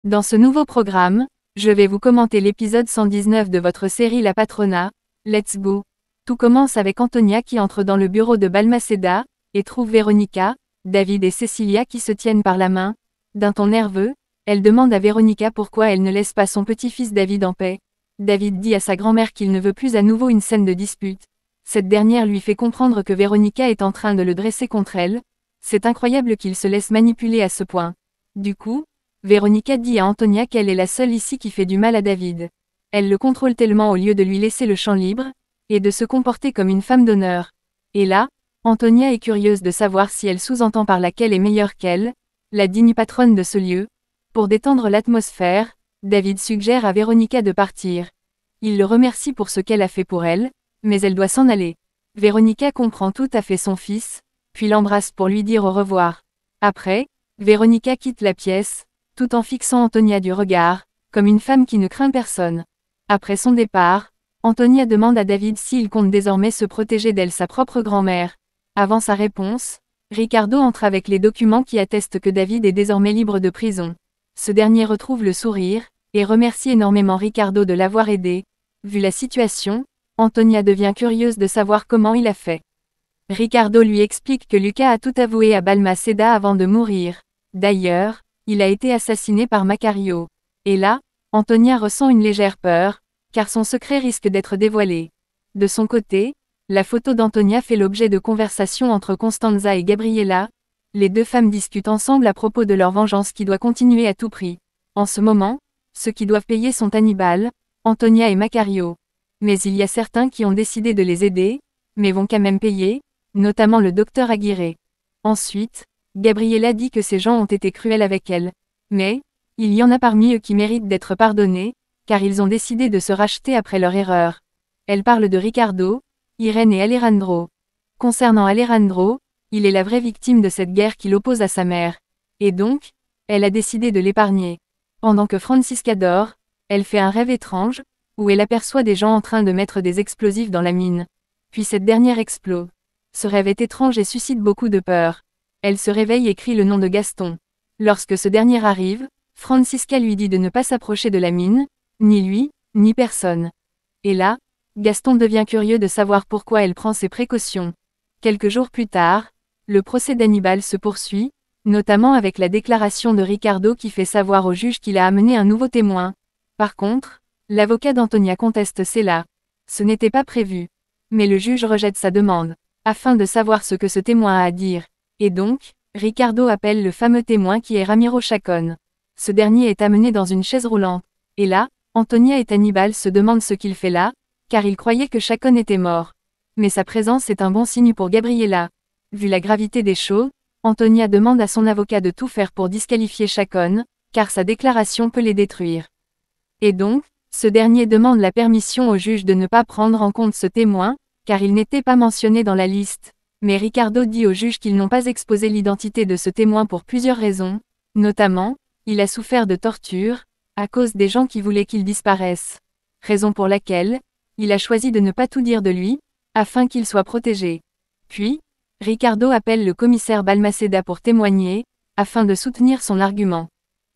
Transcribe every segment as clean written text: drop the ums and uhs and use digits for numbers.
Dans ce nouveau programme, je vais vous commenter l'épisode 119 de votre série La Patrona. Let's go! Tout commence avec Antonia qui entre dans le bureau de Balmaceda, et trouve Veronica, David et Cecilia qui se tiennent par la main. D'un ton nerveux, elle demande à Veronica pourquoi elle ne laisse pas son petit-fils David en paix. David dit à sa grand-mère qu'il ne veut plus à nouveau une scène de dispute. Cette dernière lui fait comprendre que Veronica est en train de le dresser contre elle. C'est incroyable qu'il se laisse manipuler à ce point. Du coup, Veronica dit à Antonia qu'elle est la seule ici qui fait du mal à David. Elle le contrôle tellement au lieu de lui laisser le champ libre, et de se comporter comme une femme d'honneur. Et là, Antonia est curieuse de savoir si elle sous-entend par là qu'elle est meilleure qu'elle, la digne patronne de ce lieu. Pour détendre l'atmosphère, David suggère à Veronica de partir. Il le remercie pour ce qu'elle a fait pour elle, mais elle doit s'en aller. Veronica comprend tout à fait son fils, puis l'embrasse pour lui dire au revoir. Après, Veronica quitte la pièce, tout en fixant Antonia du regard, comme une femme qui ne craint personne. Après son départ, Antonia demande à David s'il compte désormais se protéger d'elle sa propre grand-mère. Avant sa réponse, Ricardo entre avec les documents qui attestent que David est désormais libre de prison. Ce dernier retrouve le sourire, et remercie énormément Ricardo de l'avoir aidé. Vu la situation, Antonia devient curieuse de savoir comment il a fait. Ricardo lui explique que Lucas a tout avoué à Balmaceda avant de mourir. D'ailleurs, il a été assassiné par Macario. Et là, Antonia ressent une légère peur, car son secret risque d'être dévoilé. De son côté, la photo d'Antonia fait l'objet de conversations entre Constanza et Gabriela. Les deux femmes discutent ensemble à propos de leur vengeance qui doit continuer à tout prix. En ce moment, ceux qui doivent payer sont Hannibal, Antonia et Macario. Mais il y a certains qui ont décidé de les aider, mais vont quand même payer, notamment le docteur Aguirre. Ensuite, Gabriela dit que ces gens ont été cruels avec elle. Mais, il y en a parmi eux qui méritent d'être pardonnés, car ils ont décidé de se racheter après leur erreur. Elle parle de Ricardo, Irène et Alejandro. Concernant Alejandro, il est la vraie victime de cette guerre qui l'oppose à sa mère. Et donc, elle a décidé de l'épargner. Pendant que Francisca dort, elle fait un rêve étrange, où elle aperçoit des gens en train de mettre des explosifs dans la mine. Puis cette dernière explose. Ce rêve est étrange et suscite beaucoup de peur. Elle se réveille et crie le nom de Gaston. Lorsque ce dernier arrive, Francisca lui dit de ne pas s'approcher de la mine, ni lui, ni personne. Et là, Gaston devient curieux de savoir pourquoi elle prend ses précautions. Quelques jours plus tard, le procès d'Hannibal se poursuit, notamment avec la déclaration de Ricardo qui fait savoir au juge qu'il a amené un nouveau témoin. Par contre, l'avocat d'Antonia conteste cela. Ce n'était pas prévu. Mais le juge rejette sa demande, afin de savoir ce que ce témoin a à dire. Et donc, Ricardo appelle le fameux témoin qui est Ramiro Chacón. Ce dernier est amené dans une chaise roulante. Et là, Antonia et Hannibal se demandent ce qu'il fait là, car ils croyaient que Chacón était mort. Mais sa présence est un bon signe pour Gabriela. Vu la gravité des choses, Antonia demande à son avocat de tout faire pour disqualifier Chacón, car sa déclaration peut les détruire. Et donc, ce dernier demande la permission au juge de ne pas prendre en compte ce témoin, car il n'était pas mentionné dans la liste. Mais Ricardo dit au juge qu'ils n'ont pas exposé l'identité de ce témoin pour plusieurs raisons, notamment, il a souffert de torture, à cause des gens qui voulaient qu'il disparaisse. Raison pour laquelle, il a choisi de ne pas tout dire de lui, afin qu'il soit protégé. Puis, Ricardo appelle le commissaire Balmaceda pour témoigner, afin de soutenir son argument.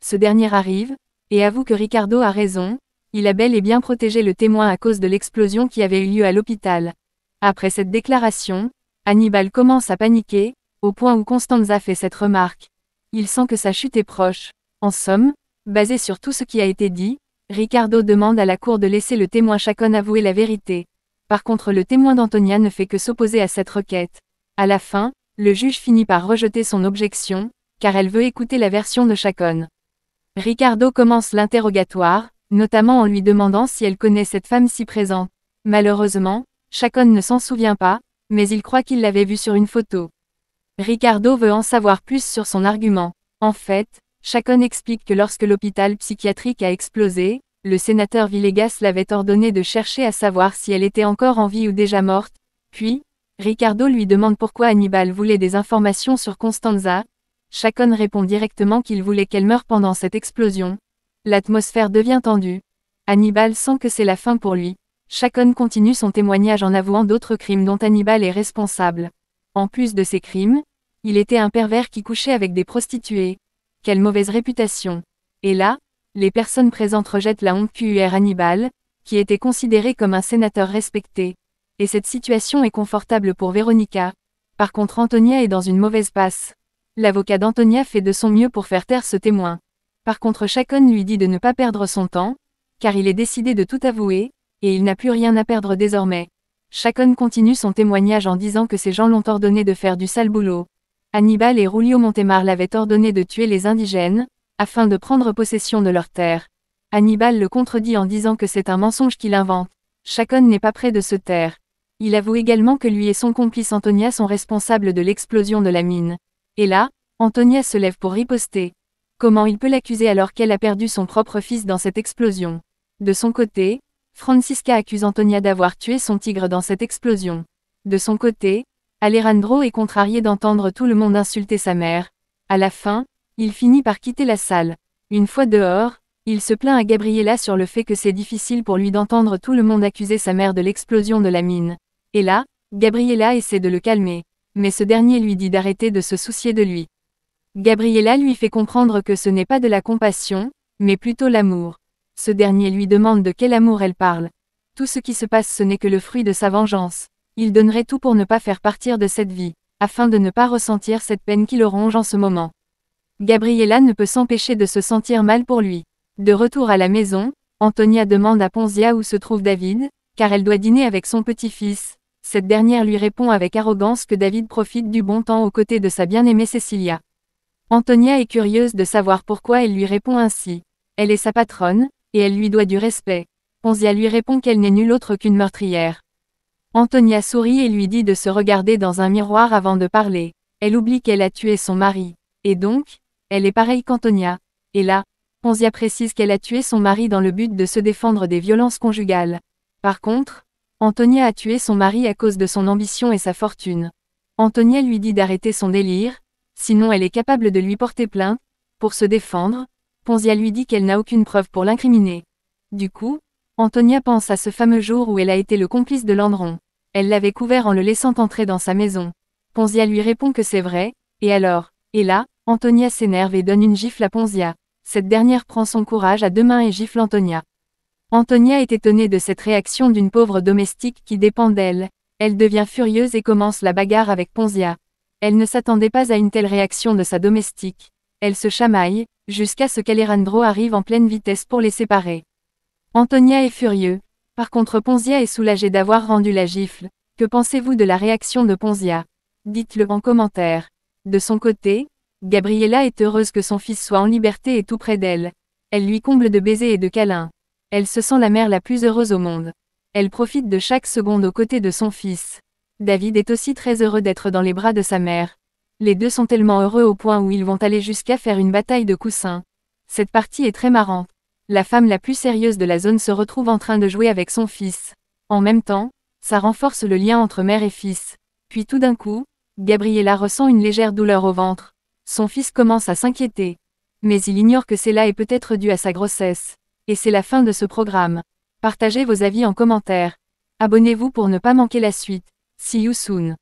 Ce dernier arrive, et avoue que Ricardo a raison, il a bel et bien protégé le témoin à cause de l'explosion qui avait eu lieu à l'hôpital. Après cette déclaration, Hannibal commence à paniquer, au point où Constanza fait cette remarque. Il sent que sa chute est proche. En somme, basé sur tout ce qui a été dit, Ricardo demande à la cour de laisser le témoin Chacón avouer la vérité. Par contre le témoin d'Antonia ne fait que s'opposer à cette requête. À la fin, le juge finit par rejeter son objection, car elle veut écouter la version de Chacón. Ricardo commence l'interrogatoire, notamment en lui demandant si elle connaît cette femme si présente. Malheureusement, Chacón ne s'en souvient pas, mais il croit qu'il l'avait vue sur une photo. Ricardo veut en savoir plus sur son argument. En fait, Chacón explique que lorsque l'hôpital psychiatrique a explosé, le sénateur Villegas l'avait ordonné de chercher à savoir si elle était encore en vie ou déjà morte. Puis, Ricardo lui demande pourquoi Hannibal voulait des informations sur Constanza. Chacón répond directement qu'il voulait qu'elle meure pendant cette explosion. L'atmosphère devient tendue. Hannibal sent que c'est la fin pour lui. Chacón continue son témoignage en avouant d'autres crimes dont Hannibal est responsable. En plus de ces crimes, il était un pervers qui couchait avec des prostituées. Quelle mauvaise réputation. Et là, Les personnes présentes rejettent la honte qu'eut Hannibal, qui était considéré comme un sénateur respecté. Et cette situation est confortable pour Veronica. Par contre Antonia est dans une mauvaise passe. L'avocat d'Antonia fait de son mieux pour faire taire ce témoin. Par contre Chacon lui dit de ne pas perdre son temps, car il est décidé de tout avouer, et il n'a plus rien à perdre désormais. Chacon continue son témoignage en disant que ces gens l'ont ordonné de faire du sale boulot. Hannibal et Rulio Montemar l'avaient ordonné de tuer les indigènes, afin de prendre possession de leurs terres. Hannibal le contredit en disant que c'est un mensonge qu'il invente. Chacon n'est pas prêt de se taire. Il avoue également que lui et son complice Antonia sont responsables de l'explosion de la mine. Et là, Antonia se lève pour riposter. Comment il peut l'accuser alors qu'elle a perdu son propre fils dans cette explosion? De son côté, Francisca accuse Antonia d'avoir tué son tigre dans cette explosion. De son côté, Alejandro est contrarié d'entendre tout le monde insulter sa mère. À la fin, il finit par quitter la salle. Une fois dehors, il se plaint à Gabriela sur le fait que c'est difficile pour lui d'entendre tout le monde accuser sa mère de l'explosion de la mine. Et là, Gabriela essaie de le calmer. Mais ce dernier lui dit d'arrêter de se soucier de lui. Gabriela lui fait comprendre que ce n'est pas de la compassion, mais plutôt l'amour. Ce dernier lui demande de quel amour elle parle. Tout ce qui se passe ce n'est que le fruit de sa vengeance. Il donnerait tout pour ne pas faire partir de cette vie, afin de ne pas ressentir cette peine qui le ronge en ce moment. Gabriela ne peut s'empêcher de se sentir mal pour lui. De retour à la maison, Antonia demande à Ponzia où se trouve David, car elle doit dîner avec son petit-fils. Cette dernière lui répond avec arrogance que David profite du bon temps aux côtés de sa bien-aimée Cecilia. Antonia est curieuse de savoir pourquoi elle lui répond ainsi. Elle est sa patronne, et elle lui doit du respect. Ponzia lui répond qu'elle n'est nulle autre qu'une meurtrière. Antonia sourit et lui dit de se regarder dans un miroir avant de parler. Elle oublie qu'elle a tué son mari. Et donc, elle est pareille qu'Antonia. Et là, Ponzia précise qu'elle a tué son mari dans le but de se défendre des violences conjugales. Par contre, Antonia a tué son mari à cause de son ambition et sa fortune. Antonia lui dit d'arrêter son délire, sinon elle est capable de lui porter plainte. Pour se défendre, Ponzia lui dit qu'elle n'a aucune preuve pour l'incriminer. Du coup, Antonia pense à ce fameux jour où elle a été le complice de Landron. Elle l'avait couvert en le laissant entrer dans sa maison. Ponzia lui répond que c'est vrai, et alors? Et là, Antonia s'énerve et donne une gifle à Ponzia. Cette dernière prend son courage à deux mains et gifle Antonia. Antonia est étonnée de cette réaction d'une pauvre domestique qui dépend d'elle. Elle devient furieuse et commence la bagarre avec Ponzia. Elle ne s'attendait pas à une telle réaction de sa domestique. Elle se chamaille, jusqu'à ce qu'Alejandro arrive en pleine vitesse pour les séparer. Antonia est furieux. Par contre Ponzia est soulagée d'avoir rendu la gifle. Que pensez-vous de la réaction de Ponzia? Dites-le en commentaire. De son côté, Gabriela est heureuse que son fils soit en liberté et tout près d'elle. Elle lui comble de baisers et de câlins. Elle se sent la mère la plus heureuse au monde. Elle profite de chaque seconde aux côtés de son fils. David est aussi très heureux d'être dans les bras de sa mère. Les deux sont tellement heureux au point où ils vont aller jusqu'à faire une bataille de coussins. Cette partie est très marrante. La femme la plus sérieuse de la zone se retrouve en train de jouer avec son fils. En même temps, ça renforce le lien entre mère et fils. Puis tout d'un coup, Gabriela ressent une légère douleur au ventre. Son fils commence à s'inquiéter. Mais il ignore que cela est peut-être dû à sa grossesse. Et c'est la fin de ce programme. Partagez vos avis en commentaire. Abonnez-vous pour ne pas manquer la suite. See you soon.